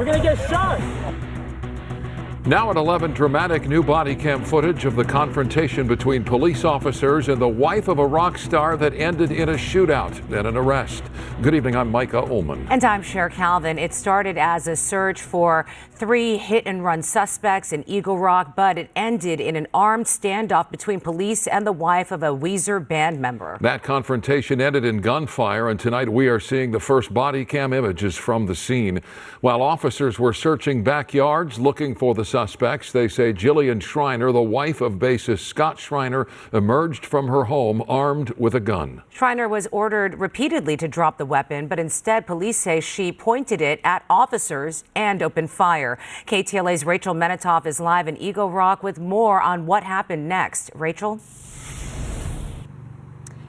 You're gonna get shot. Now at 11, dramatic new body cam footage of the confrontation between police officers and the wife of a rock star that ended in a shootout and an arrest. Good evening, I'm Micah Ullman. And I'm Cher Calvin. It started as a search for 3 hit-and-run suspects in Eagle Rock, but it ended in an armed standoff between police and the wife of a Weezer band member. That confrontation ended in gunfire, and tonight we are seeing the first body cam images from the scene. While officers were searching backyards looking for the suspects, they say Jillian Schreiner, the wife of bassist Scott Schreiner, emerged from her home armed with a gun. Schreiner was ordered repeatedly to drop the weapon, but instead police say she pointed it at officers and opened fire. KTLA's Rachel Menitoff is live in Eagle Rock with more on what happened next. Rachel?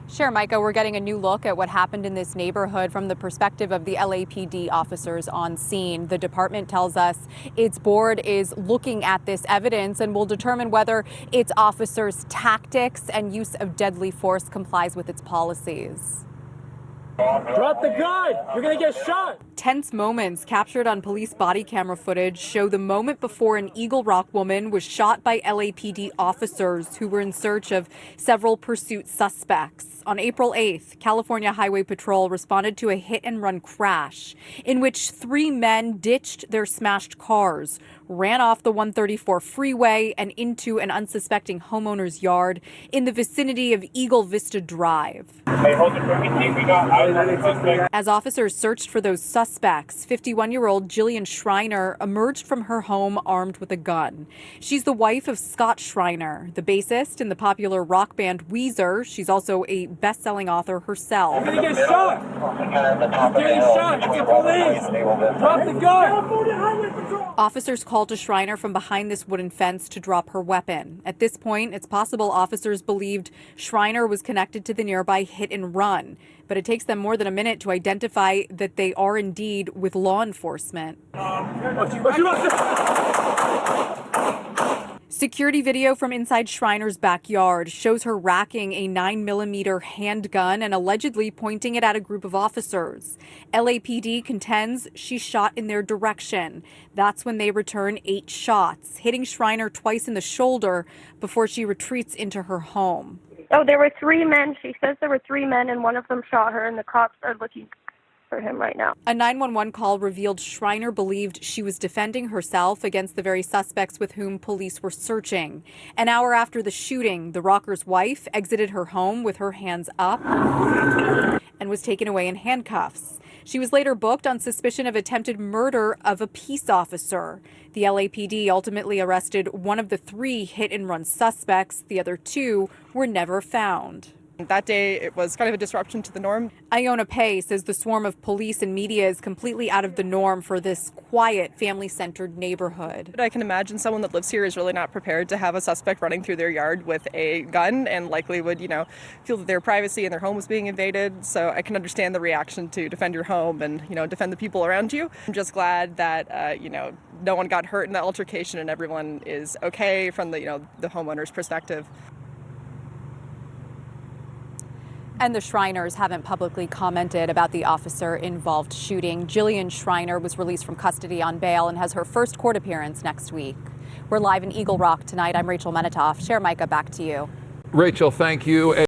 Sure, Micah, we're getting a new look at what happened in this neighborhood from the perspective of the LAPD officers on scene. The department tells us its board is looking at this evidence and will determine whether its officers' tactics and use of deadly force complies with its policies. Drop the gun. You're gonna get shot. Tense moments captured on police body camera footage show the moment before an Eagle Rock woman was shot by LAPD officers who were in search of several pursuit suspects. On April 8th, California Highway Patrol responded to a hit-and-run crash in which 3 men ditched their smashed cars, ran off the 134 freeway and into an unsuspecting homeowner's yard in the vicinity of Eagle Vista Drive. As officers searched for those suspects, 51-year-old Jillian Schreiner emerged from her home armed with a gun. She's the wife of Scott Schreiner, the bassist in the popular rock band Weezer. She's also a best-selling author herself. You're gonna get shot. You're getting shot. It's the police. Drop the gun. Officers called to Schreiner from behind this wooden fence to drop her weapon. At this point, it's possible officers believed Schreiner was connected to the nearby hit and run, but it takes them more than a minute to identify that they are indeed with law enforcement. Security video from inside Schreiner's backyard shows her racking a 9mm handgun and allegedly pointing it at a group of officers. LAPD contends she shot in their direction. That's when they return 8 shots, hitting Schreiner twice in the shoulder before she retreats into her home. Oh, there were 3 men. She says there were 3 men, and one of them shot her, and the cops are looking for him right now. A 911 call revealed Schreiner believed she was defending herself against the very suspects with whom police were searching. An hour after the shooting, the rocker's wife exited her home with her hands up and was taken away in handcuffs. She was later booked on suspicion of attempted murder of a peace officer. The LAPD ultimately arrested one of the 3 hit-and-run suspects. The other 2 were never found. That day, it was kind of a disruption to the norm. Iona Pay says the swarm of police and media is completely out of the norm for this quiet, family-centered neighborhood. I can imagine someone that lives here is really not prepared to have a suspect running through their yard with a gun and likely would, feel that their privacy and their home was being invaded. So I can understand the reaction to defend your home and, defend the people around you. I'm just glad that, no one got hurt in the altercation and everyone is okay from the homeowner's perspective. And the Shriners haven't publicly commented about the officer-involved shooting. Jillian Schreiner was released from custody on bail and has her first court appearance next week. We're live in Eagle Rock tonight. I'm Rachel Menitoff. Cher, Micah, back to you. Rachel, thank you.